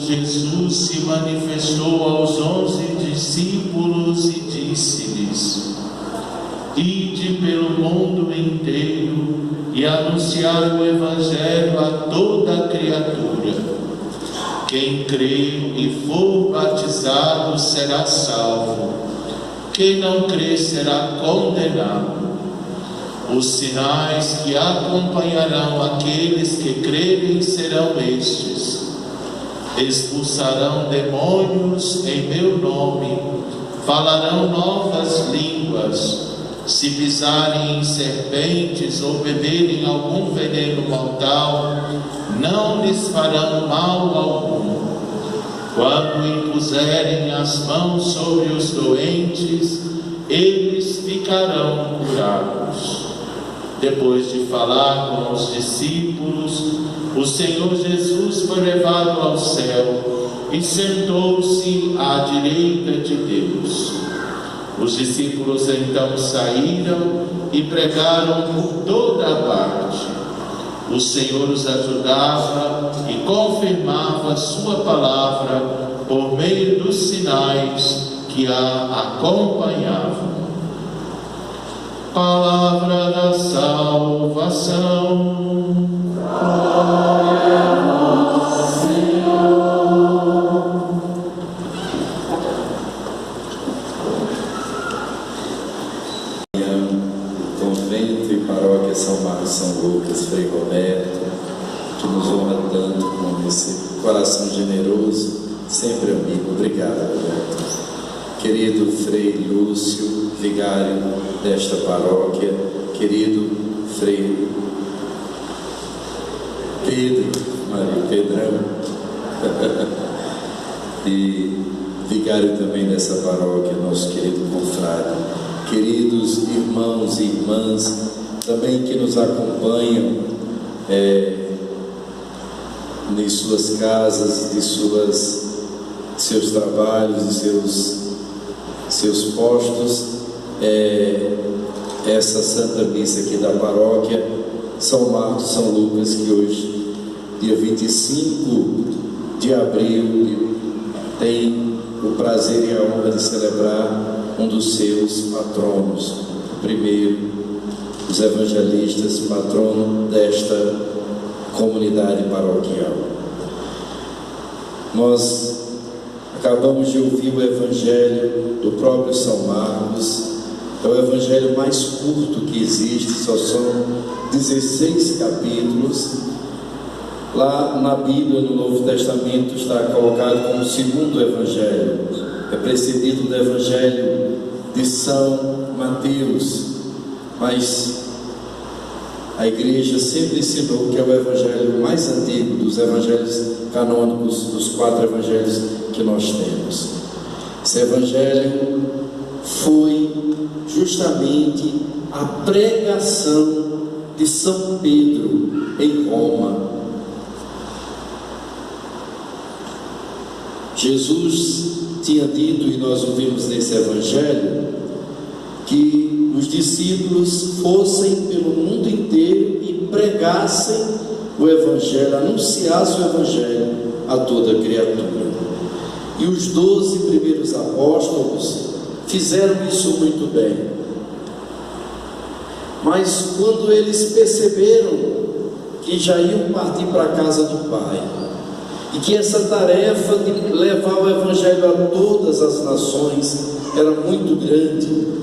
Jesus se manifestou aos 11 discípulos e disse-lhes: Ide pelo mundo inteiro e anunciai o Evangelho a toda criatura. Quem crê e for batizado será salvo. Quem não crê será condenado. Os sinais que acompanharão aqueles que crerem serão estes: expulsarão demônios em meu nome, falarão novas línguas, se pisarem em serpentes ou beberem algum veneno mortal, não lhes farão mal algum. Quando impuserem as mãos sobre os doentes, eles ficarão curados. Depois de falar com os discípulos, o Senhor Jesus foi levado ao céu e sentou-se à direita de Deus. Os discípulos então saíram e pregaram por toda a parte. O Senhor os ajudava e confirmava a sua palavra por meio dos sinais que a acompanhavam. Palavra da salvação. Glória a vós, Senhor. Convento e Paróquia São Marcos São Lucas, Frei Roberto, que nos honra tanto com esse coração generoso, sempre amigo. Obrigado, Roberto. Querido Frei Lúcio, vigário desta paróquia, querido Frei Pedro, Maria Pedrão, e vigário também dessa paróquia, nosso querido confrade, queridos irmãos e irmãs, também que nos acompanham em suas casas, de seus trabalhos, de seus postos, essa Santa Missa aqui da paróquia São Marcos São Lucas, que hoje, dia 25 de abril, tem o prazer e a honra de celebrar um dos seus patronos, o primeiro dos evangelistas, patrono desta comunidade paroquial. Nós acabamos de ouvir o Evangelho do próprio São Marcos. É o Evangelho mais curto que existe, só são 16 capítulos. Lá na Bíblia, no Novo Testamento, está colocado como o segundo Evangelho. É precedido do Evangelho de São Mateus, mas a Igreja sempre ensinou que é o Evangelho mais antigo dos Evangelhos canônicos, dos 4 Evangelhos que nós temos. Esse Evangelho foi justamente a pregação de São Pedro em Roma. Jesus tinha dito, e nós ouvimos nesse Evangelho, que os discípulos fossem pelo mundo inteiro e pregassem o Evangelho, anunciassem o Evangelho a toda criatura. E os 12 primeiros apóstolos fizeram isso muito bem. Mas quando eles perceberam que já iam partir para a casa do Pai, e que essa tarefa de levar o Evangelho a todas as nações era muito grande,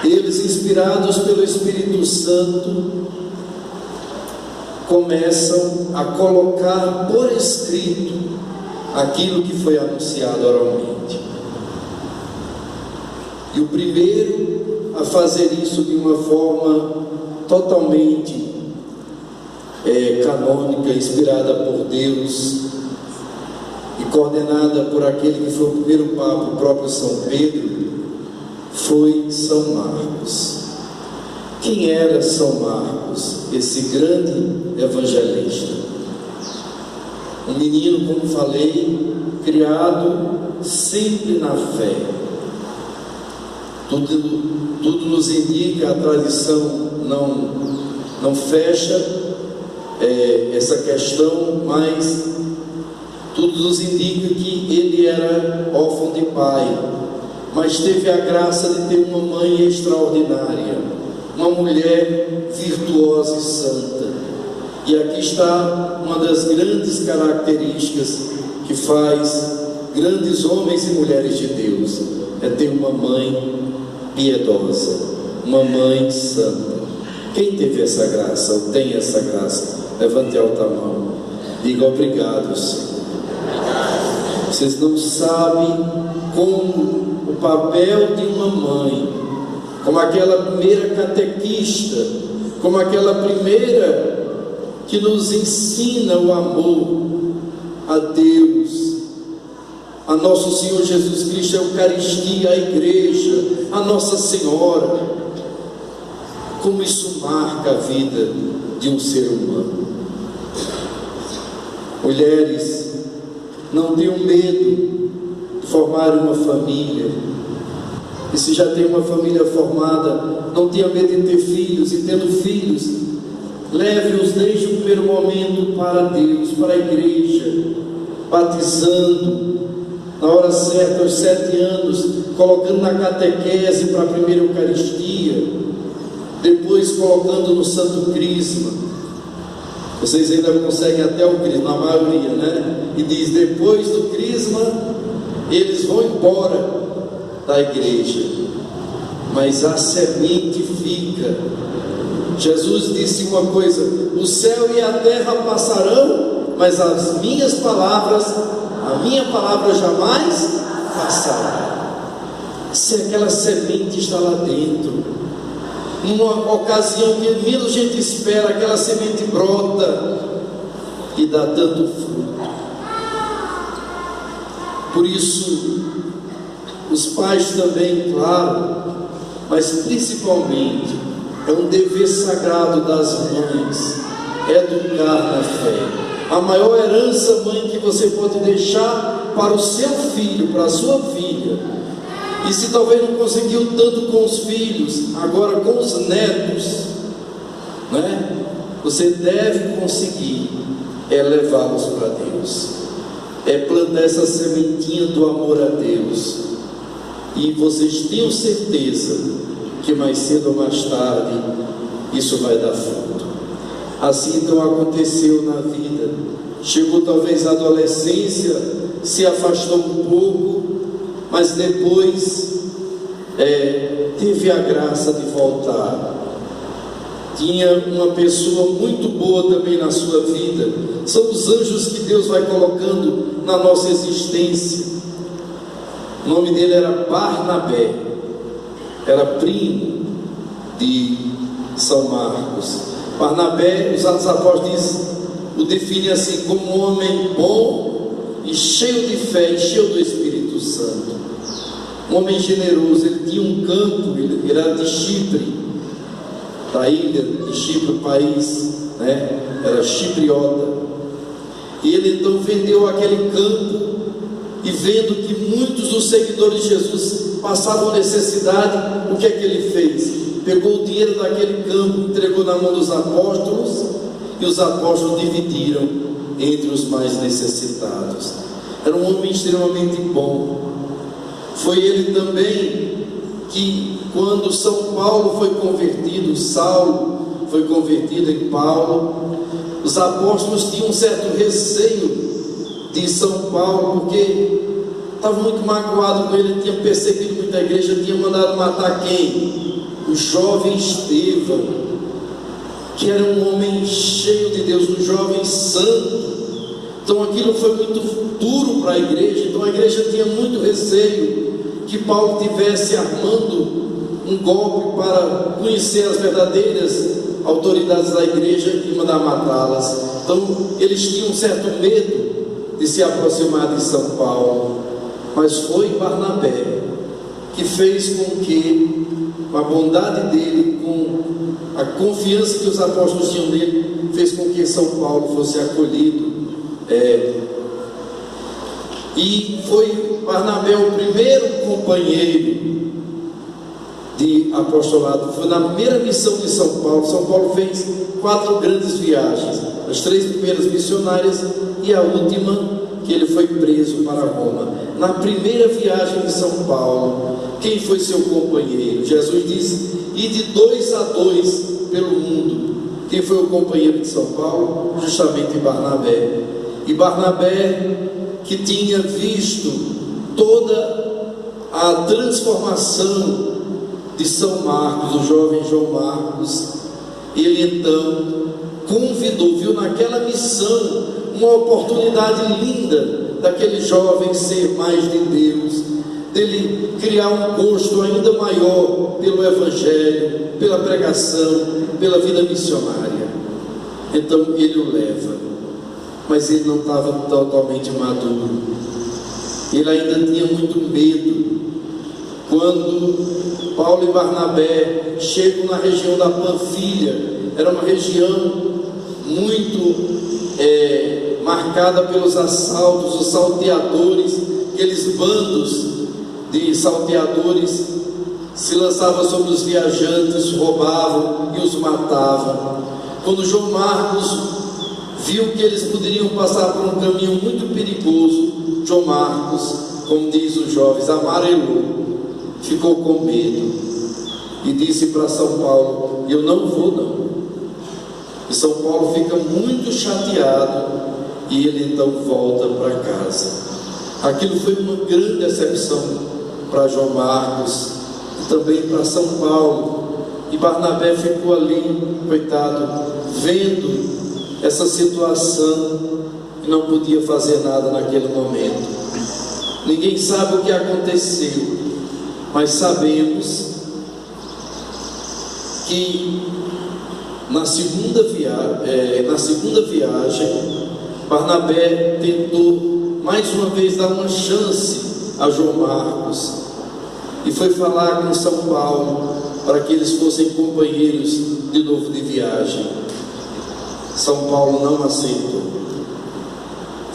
eles, inspirados pelo Espírito Santo, começam a colocar por escrito aquilo que foi anunciado oralmente. E o primeiro a fazer isso de uma forma totalmente canônica, inspirada por Deus e coordenada por aquele que foi o primeiro Papa, o próprio São Pedro, foi São Marcos. Quem era São Marcos? Esse grande evangelista, um menino, como falei, criado sempre na fé. Tudo nos indica, a tradição não fecha essa questão, mas Tudo nos indica que ele era órfão de pai, mas teve a graça de ter uma mãe extraordinária, uma mulher virtuosa e santa. E aqui está uma das grandes características que faz grandes homens e mulheres de Deus: é ter uma mãe piedosa, uma mãe santa. Quem teve essa graça, ou tem essa graça? Levante alta a mão, diga obrigado, Senhor. Vocês não sabem como o papel de uma mãe, como aquela primeira catequista, como aquela primeira que nos ensina o amor a Deus, a nosso Senhor Jesus Cristo, a Eucaristia, a Igreja, a Nossa Senhora. Como isso marca a vida de um ser humano. Mulheres, não tenham medo de formar uma família. E se já tem uma família formada, não tenha medo de ter filhos. E tendo filhos, leve-os desde o primeiro momento para Deus, para a igreja, batizando na hora certa, aos 7 anos, colocando na catequese para a primeira Eucaristia, depois colocando no Santo Crisma. Vocês ainda conseguem até o Crisma, a maioria, né? E diz: depois do Crisma eles vão embora da igreja, mas a semente fica. Jesus disse uma coisa: o céu e a terra passarão, mas as minhas palavras, a minha palavra jamais passará. Se aquela semente está lá dentro, numa ocasião que menos gente espera, aquela semente brota e dá tanto fruto. Por isso, os pais também, claro, mas principalmente, é um dever sagrado das mães educar na fé. A maior herança, mãe, que você pode deixar para o seu filho, para a sua filha, e se talvez não conseguiu tanto com os filhos, agora com os netos, né? Você deve conseguir levá-los para Deus, plantar essa sementinha do amor a Deus, e vocês tenham certeza que mais cedo ou mais tarde isso vai dar fruto. Assim então aconteceu na vida. Chegou talvez a adolescência, se afastou um pouco, mas depois teve a graça de voltar. Tinha uma pessoa muito boa também na sua vida. São os anjos que Deus vai colocando na nossa existência. O nome dele era Barnabé, era primo de São Marcos. Barnabé, os Atos dos Apóstolos o define assim como um homem bom e cheio de fé e cheio do Espírito Santo. Um homem generoso. Ele tinha um campo, ele era de Chipre, da ilha de Chipre, o país, né? Era chipriota. E ele então vendeu aquele campo, e vendo que muitos dos seguidores de Jesus passavam necessidade, o que é que ele fez? Pegou o dinheiro daquele campo, entregou na mão dos apóstolos, e os apóstolos dividiram entre os mais necessitados. Era um homem extremamente bom. Foi ele também que, quando São Paulo foi convertido, Saulo foi convertido em Paulo, os apóstolos tinham um certo receio de São Paulo, porque estava muito magoado com ele, tinha perseguido muita igreja, tinha mandado matar quem? O jovem Estevão, que era um homem cheio de Deus, um jovem santo. Então aquilo foi muito duro para a igreja. Então a igreja tinha muito receio que Paulo tivesse armando um golpe para conhecer as verdadeiras autoridades da igreja e mandar matá-las. Então eles tinham um certo medo de se aproximar de São Paulo, mas foi Barnabé que fez com que, com a bondade dele, com a confiança que os apóstolos tinham nele, fez com que São Paulo fosse acolhido. E foi Barnabé o primeiro companheiro de apostolado. Foi na primeira missão de São Paulo. São Paulo fez 4 grandes viagens, as 3 primeiras missionárias e a última, que ele foi preso para Roma. Na primeira viagem de São Paulo, quem foi seu companheiro? Jesus disse: e de 2 a 2 pelo mundo. Quem foi o companheiro de São Paulo? Justamente Barnabé. E Barnabé, que tinha visto toda a transformação de São Marcos, o jovem João Marcos, ele então convidou, viu naquela missão uma oportunidade linda daquele jovem ser mais de Deus, dele criar um gosto ainda maior pelo Evangelho, pela pregação, pela vida missionária. Então ele o leva, mas ele não estava totalmente maduro, ele ainda tinha muito medo. Quando Paulo e Barnabé chegam na região da Panfilha, era uma região muito marcada pelos assaltos, os salteadores, aqueles bandos de salteadores se lançavam sobre os viajantes, roubavam e os matavam. Quando João Marcos viu que eles poderiam passar por um caminho muito perigoso, João Marcos, como diz os jovens, amarelou, ficou com medo e disse para São Paulo: eu não vou não. E São Paulo fica muito chateado e ele então volta para casa. Aquilo foi uma grande decepção para João Marcos e também para São Paulo. E Barnabé ficou ali, coitado, vendo essa situação e não podia fazer nada naquele momento. Ninguém sabe o que aconteceu, mas sabemos que na segunda viagem, Barnabé tentou mais uma vez dar uma chance a João Marcos e foi falar com São Paulo para que eles fossem companheiros de novo de viagem. São Paulo não aceitou.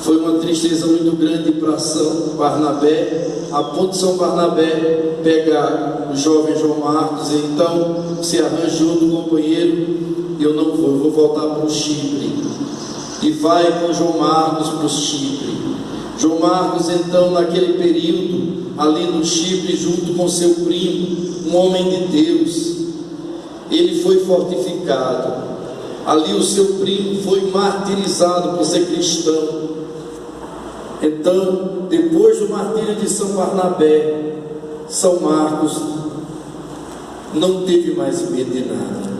Foi uma tristeza muito grande para São Barnabé, a ponto de São Barnabé pegar o jovem João Marcos e então se arranja outro companheiro. Eu não vou, eu vou voltar para o Chipre. E vai com João Marcos para o Chipre. João Marcos então, naquele período ali no Chipre, junto com seu primo, um homem de Deus, ele foi fortificado. Ali o seu primo foi martirizado por ser cristão. Então, depois do martírio de São Barnabé, São Marcos não teve mais medo de nada.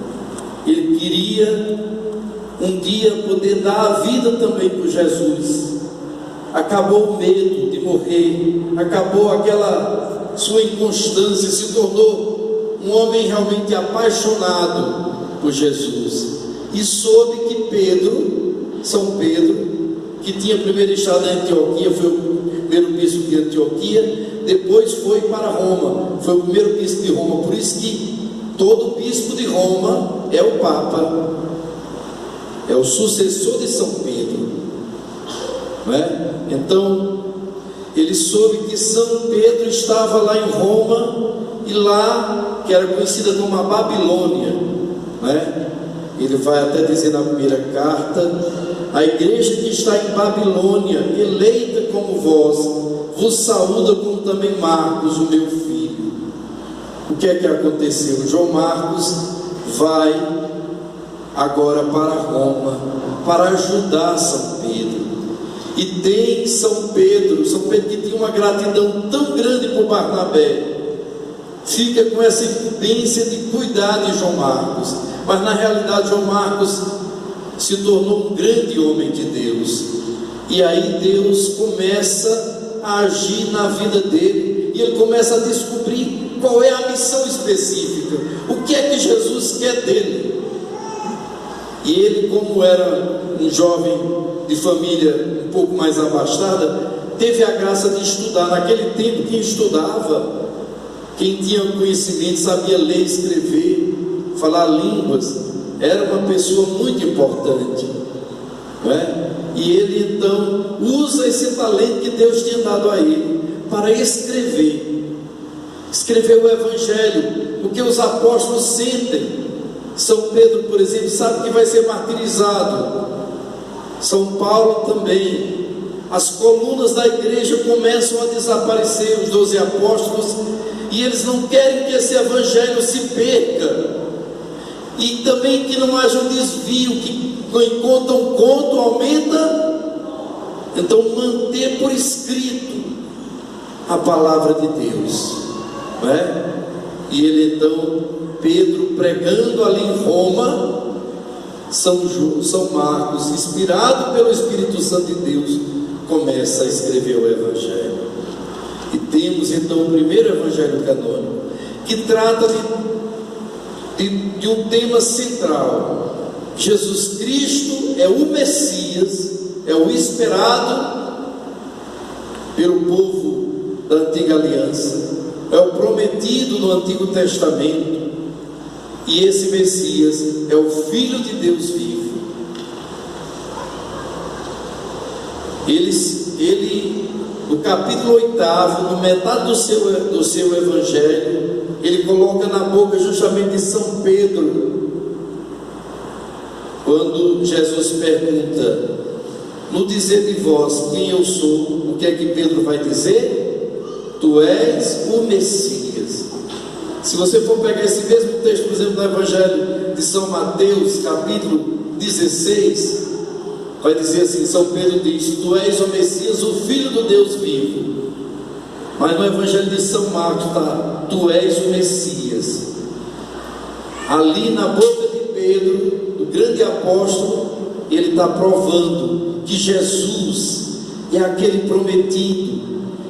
Ele queria um dia poder dar a vida também por Jesus. Acabou o medo de morrer, acabou aquela sua inconstância, se tornou um homem realmente apaixonado por Jesus. E soube que Pedro, São Pedro, que tinha primeiro estado em Antioquia, foi o primeiro bispo de Antioquia, depois foi para Roma, foi o primeiro bispo de Roma. Por isso que todo bispo de Roma é o Papa, é o sucessor de São Pedro, não é? Então ele soube que São Pedro estava lá em Roma, e lá, que era conhecida como a Babilônia, não é? Ele vai até dizer na primeira carta: a igreja que está em Babilônia, eleita como vós, vos saúda, como também Marcos, o meu filho. O que é que aconteceu? João Marcos vai agora para Roma para ajudar São Pedro. E tem São Pedro que tinha uma gratidão tão grande por Barnabé, fica com essa incumbência de cuidar de João Marcos. Mas na realidade João Marcos se tornou um grande homem de Deus. E aí Deus começa a agir na vida dele, e ele começa a descobrir qual é a missão específica, o que é que Jesus quer dele. E ele, como era um jovem de família um pouco mais abastada, teve a graça de estudar. Naquele tempo, quem estudava, quem tinha conhecimento, sabia ler, escrever, falar línguas, era uma pessoa muito importante, não é? E ele então usa esse talento que Deus tinha dado a ele para escrever o Evangelho, porque os apóstolos sentem. São Pedro, por exemplo, sabe que vai ser martirizado, São Paulo também, as colunas da igreja começam a desaparecer, os 12 apóstolos, e eles não querem que esse evangelho se perca, e também que não haja um desvio, que enquanto um conto aumenta, então manter por escrito a palavra de Deus, não é? E ele então, Pedro pregando ali em Roma, São Marcos, inspirado pelo Espírito Santo de Deus, começa a escrever o Evangelho. E temos então o primeiro Evangelho canônico, que trata de um tema central. Jesus Cristo é o Messias, é o esperado pelo povo da antiga aliança, é o prometido no Antigo Testamento, e esse Messias é o Filho de Deus vivo. Ele no capítulo 8º, no metade do seu Evangelho, ele coloca na boca justamente de São Pedro, quando Jesus pergunta: no dizer de vós quem eu sou, o que é que Pedro vai dizer? Tu és o Messias. Se você for pegar esse mesmo texto, por exemplo, no Evangelho de São Mateus, capítulo 16, vai dizer assim: São Pedro diz: tu és o Messias, o Filho do Deus vivo. Mas no Evangelho de São Marcos está: tu és o Messias. Ali na boca de Pedro, do grande apóstolo, ele está provando que Jesus é aquele prometido,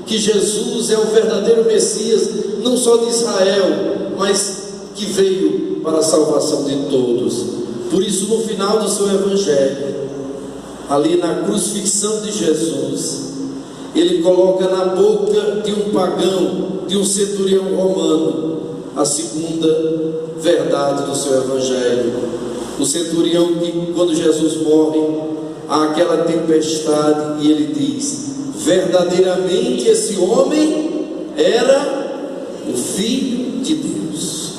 que Jesus é o verdadeiro Messias, não só de Israel, mas que veio para a salvação de todos. Por isso, no final do seu Evangelho, ali na crucifixão de Jesus, ele coloca na boca de um pagão, de um centurião romano, a segunda verdade do seu Evangelho. O centurião que, quando Jesus morre, há aquela tempestade, e ele diz: verdadeiramente esse homem era o Filho de Deus.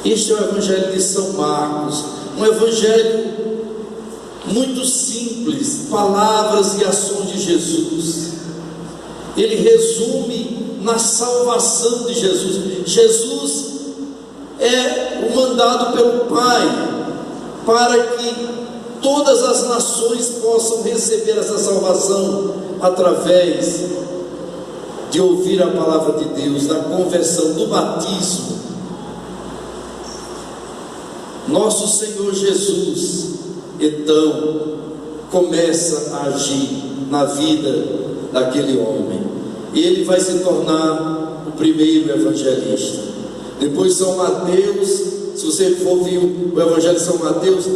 Este é o Evangelho de São Marcos, um Evangelho muito simples, palavras e ações de Jesus. Ele resume na salvação de Jesus. Jesus é o mandado pelo Pai para que todas as nações possam receber essa salvação através de ouvir a palavra de Deus, da conversão, do batismo. Nosso Senhor Jesus então começa a agir na vida daquele homem, e ele vai se tornar o primeiro evangelista. Depois São Mateus, se você for ver o Evangelho de São Mateus,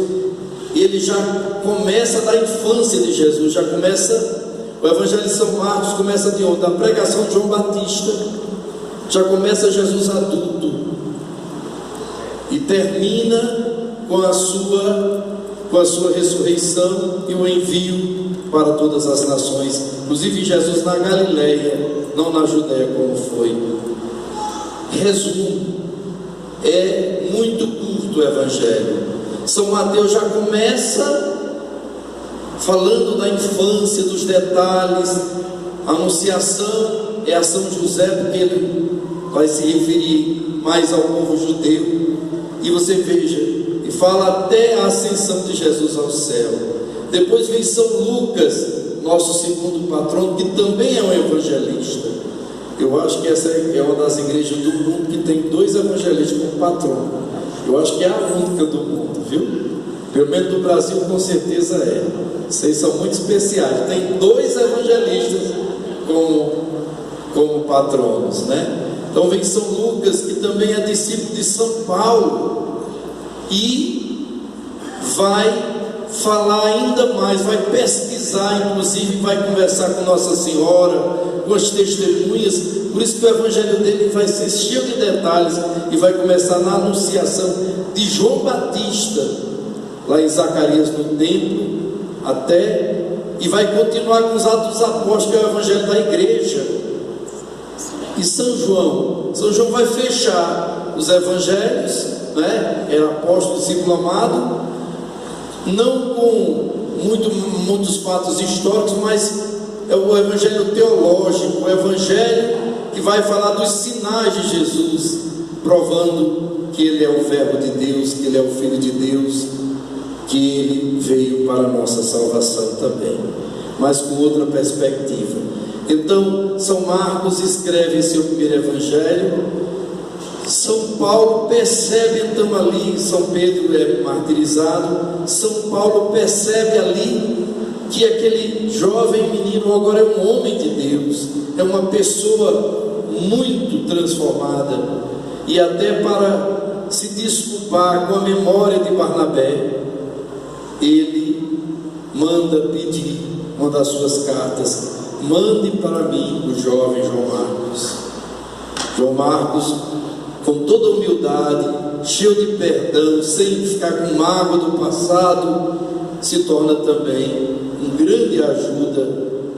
ele já começa da infância de Jesus, já começa. O Evangelho de São Marcos começa de onde? Da pregação de João Batista, já começa Jesus adulto, e termina com a sua ressurreição e o envio para todas as nações, inclusive Jesus na Galileia, não na Judéia como foi. Resumo, é muito curto o Evangelho. São Mateus já começa falando da infância, dos detalhes. A anunciação é a São José, porque ele vai se referir mais ao povo judeu. E você veja, e fala até a ascensão de Jesus ao céu. Depois vem São Lucas, nosso segundo patrono, que também é um evangelista. Eu acho que essa é uma das igrejas do mundo que tem 2 evangelistas como patrono. Eu acho que é a única do mundo, viu? Pelo menos no Brasil, com certeza é. Vocês são muito especiais. Tem 2 evangelistas como patronos, né? Então vem São Lucas, que também é discípulo de São Paulo, e vai falar ainda mais, vai pesquisar, inclusive vai conversar com Nossa Senhora, com as testemunhas. Por isso que o Evangelho dele vai ser cheio de detalhes, e vai começar na anunciação de João Batista, lá em Zacarias no templo, e vai continuar com os Atos dos Apóstolos, que é o Evangelho da igreja. E São João vai fechar os Evangelhos, né? Era apóstolo, discípulo amado, não com muitos fatos históricos, mas é o evangelho teológico, o evangelho que vai falar dos sinais de Jesus, provando que Ele é o Verbo de Deus, que Ele é o Filho de Deus, que Ele veio para a nossa salvação também, mas com outra perspectiva. Então, São Marcos escreve em seu primeiro evangelho. São Paulo percebe então ali, São Pedro é martirizado, São Paulo percebe ali que aquele jovem menino agora é um homem de Deus, é uma pessoa muito transformada, e até para se desculpar com a memória de Barnabé, ele manda pedir uma das suas cartas: mande para mim o jovem João Marcos. João Marcos, com toda humildade, cheio de perdão, sem ficar com mágoa do passado, se torna também um grande ajuda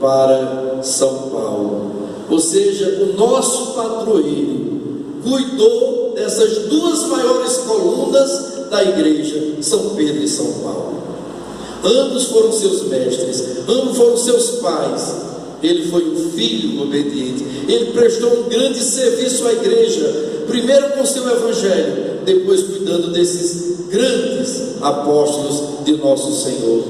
para São Paulo. Ou seja, o nosso padroeiro cuidou dessas duas maiores colunas da igreja, São Pedro e São Paulo. Ambos foram seus mestres, ambos foram seus pais. Ele foi um filho obediente, ele prestou um grande serviço à igreja, primeiro com seu evangelho, depois cuidando desses grandes apóstolos de nosso Senhor.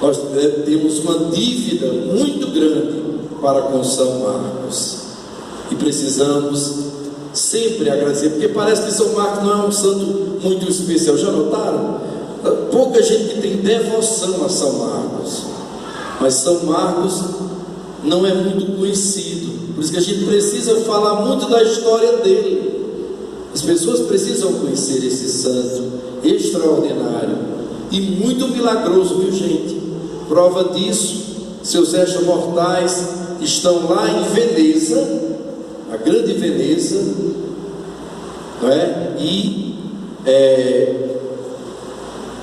Nós temos uma dívida muito grande para com São Marcos, e precisamos sempre agradecer, porque parece que São Marcos não é um santo muito especial. Já notaram? Pouca gente que tem devoção a São Marcos, mas São Marcos não é muito conhecido, por isso que a gente precisa falar muito da história dele. As pessoas precisam conhecer esse santo extraordinário e muito milagroso, viu gente? Prova disso, seus restos mortais estão lá em Veneza, a grande Veneza, não é? E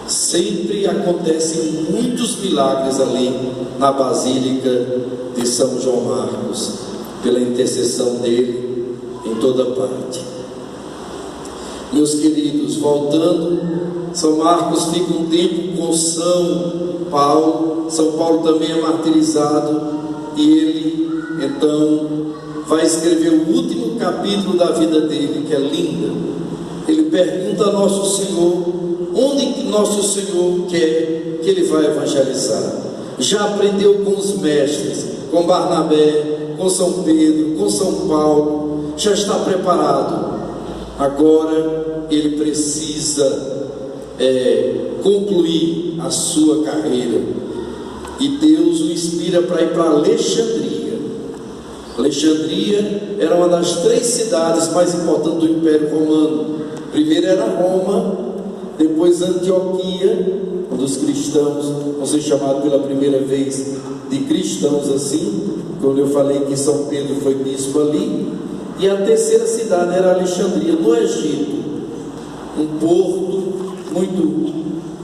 sempre acontecem muitos milagres ali na Basílica de São João Marcos, pela intercessão dele em toda parte. Meus queridos, voltando, São Marcos fica um tempo com São Paulo. São Paulo também é martirizado, e ele então vai escrever o último capítulo da vida dele, que é linda. Ele pergunta a Nosso Senhor onde que Nosso Senhor quer que ele vai evangelizar. Já aprendeu com os mestres, com Barnabé, com São Pedro, com São Paulo, já está preparado. Agora ele precisa concluir a sua carreira, e Deus o inspira para ir para Alexandria. Alexandria era uma das 3 cidades mais importantes do Império Romano. Primeiro era Roma, depois Antioquia, dos cristãos, vão ser chamados pela primeira vez de cristãos assim, quando eu falei que São Pedro foi bispo ali. E a terceira cidade era Alexandria, no Egito, um porto muito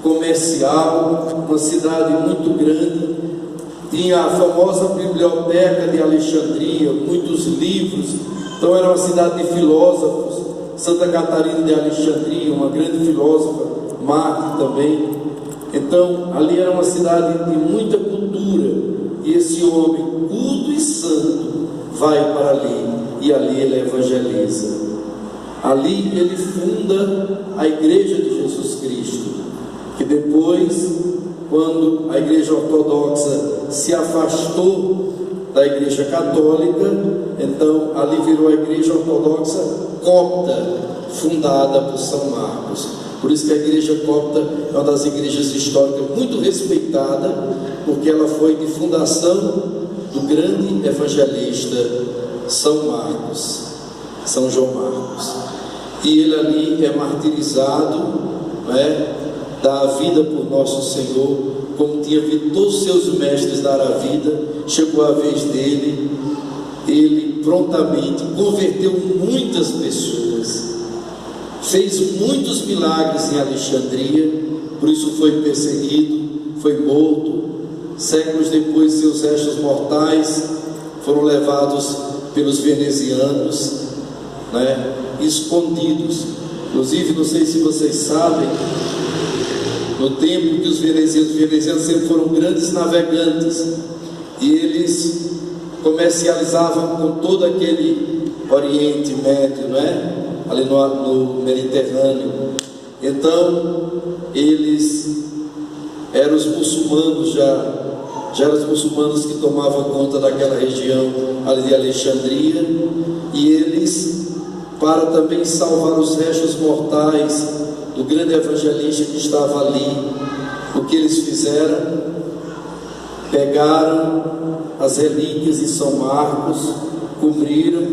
comercial, uma cidade muito grande. Tinha a famosa biblioteca de Alexandria, muitos livros. Então era uma cidade de filósofos. Santa Catarina de Alexandria, uma grande filósofa, mártir também. Então ali era uma cidade de muita cultura, e esse homem culto e santo vai para ali, e ali ele evangeliza. Ali ele funda a Igreja de Jesus Cristo, que depois, quando a Igreja Ortodoxa se afastou da Igreja Católica, então ali virou a Igreja Ortodoxa Copta, fundada por São Marcos. Por isso que a Igreja Copta é uma das igrejas históricas muito respeitada, porque ela foi de fundação do grande evangelista São Marcos, São João Marcos. E ele ali é martirizado, dá a vida por Nosso Senhor, como tinha visto todos os seus mestres dar a vida. Chegou a vez dele, ele prontamente converteu muitas pessoas, fez muitos milagres em Alexandria, por isso foi perseguido, foi morto. Séculos depois, seus restos mortais foram levados pelos venezianos, escondidos. Inclusive, não sei se vocês sabem, no tempo que os venezianos sempre foram grandes navegantes, e eles comercializavam com todo aquele Oriente Médio, não é? Ali no Mediterrâneo. Então eles eram os muçulmanos, já eram os muçulmanos que tomavam conta daquela região ali de Alexandria, e eles, para também salvar os restos mortais do grande evangelista que estava ali, o que eles fizeram? Pegaram as relíquias de São Marcos, cobriram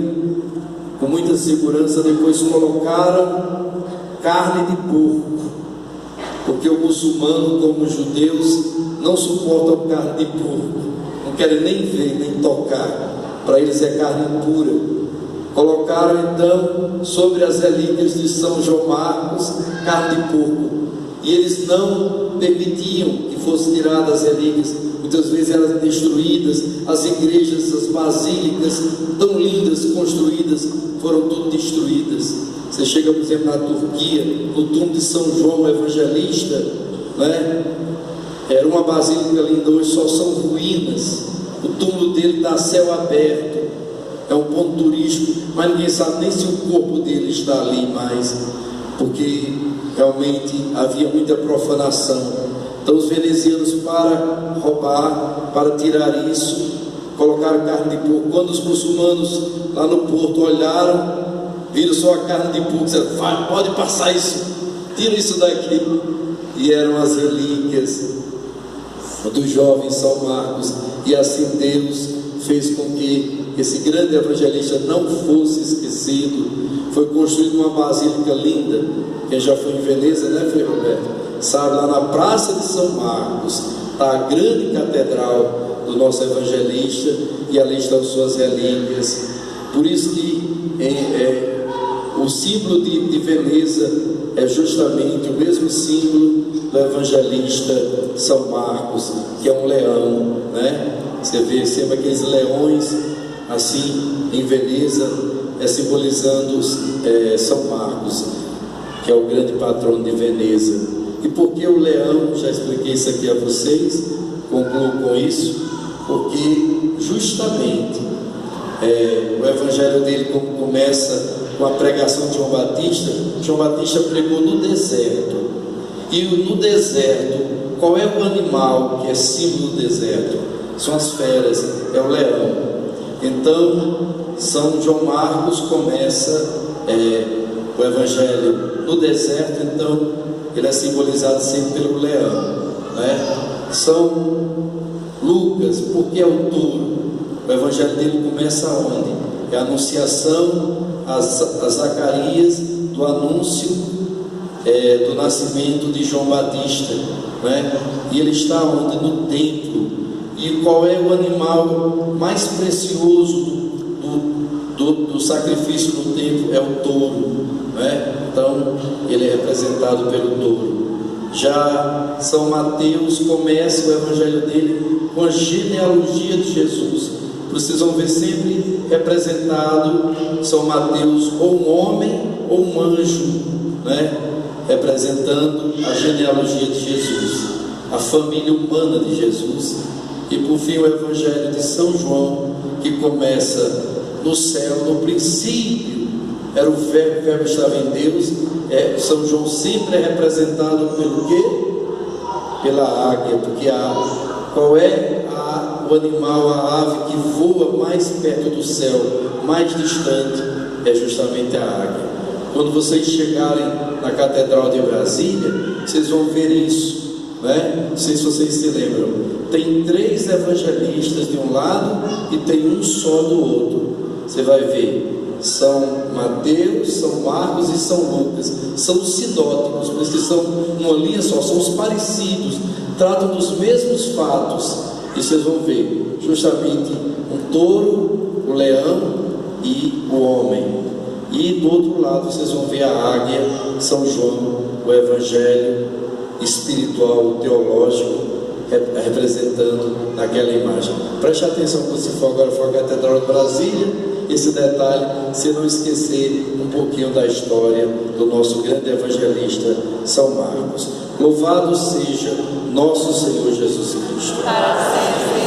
com muita segurança, depois colocaram carne de porco, porque o muçulmano, como os judeus, não suportam carne de porco, não querem nem ver, nem tocar, para eles é carne impura. Colocaram então sobre as relíquias de São João Marcos carne de porco, e eles não permitiam que fossem tiradas as relíquias. Muitas vezes eram destruídas, as igrejas, as basílicas tão lindas construídas foram tudo destruídas. Você chega, por exemplo, na Turquia, no túmulo de São João Evangelista, né? Era uma basílica linda, hoje só são ruínas. O túmulo dele está a céu aberto, é um ponto turístico, mas ninguém sabe nem se o corpo dele está ali mais, porque realmente havia muita profanação. Então os venezianos, para roubar, para tirar isso, colocaram carne de porco. Quando os muçulmanos lá no porto olharam, viram só a carne de porco, disseram: vai, pode passar isso, tira isso daqui. E eram as relíquias do jovem São Marcos. E assim Deus fez com que esse grande evangelista não fosse esquecido. Foi construída uma basílica linda. Quem já foi em Veneza, né, Frei Roberto? Sabe, lá na Praça de São Marcos está a grande catedral do nosso evangelista, e ali estão suas relíquias. Por isso que o símbolo de Veneza é justamente o mesmo símbolo do evangelista São Marcos, que é um leão, né? Você vê sempre aqueles leões assim em Veneza, simbolizando São Marcos, que é o grande patrono de Veneza. E por que o leão? Já expliquei isso aqui a vocês, concluo com isso, porque justamente o evangelho dele começa com a pregação de João Batista. João Batista pregou no deserto, e no deserto, qual é o animal que é símbolo do deserto? São as feras, é o leão. Então São João Marcos começa o evangelho no deserto, então ele é simbolizado sempre pelo leão, né? São Lucas, porque é o touro. O evangelho dele começa onde? É a anunciação a Zacarias do anúncio do nascimento de João Batista, né? E ele está onde? No templo. E qual é o animal mais precioso do sacrifício no templo? É o touro, né? Então ele é representado pelo touro. Já São Mateus começa o evangelho dele com a genealogia de Jesus. Vocês vão ver sempre representado São Mateus ou um homem ou um anjo, né? Representando a genealogia de Jesus, a família humana de Jesus. E por fim o evangelho de São João, que começa no céu. No princípio era o verbo estava em Deus. São João sempre é representado pelo quê? Pela águia, porque qual é o animal, a ave que voa mais perto do céu, mais distante? É justamente a águia. Quando vocês chegarem na Catedral de Brasília, vocês vão ver isso, né? Não sei se vocês se lembram, tem 3 evangelistas de um lado e tem um só do outro. Você vai ver São Mateus, São Marcos e São Lucas. São sinóticos, por isso que são uma linha só, são os parecidos, tratam dos mesmos fatos. E vocês vão ver justamente um touro, o leão e o homem. E do outro lado vocês vão ver a águia, São João, o evangelho espiritual, teológico, representando naquela imagem. Preste atenção quando você for agora a Catedral de Brasília, esse detalhe, se não esquecer um pouquinho da história do nosso grande evangelista São Marcos. Louvado seja nosso Senhor Jesus Cristo. Para sempre.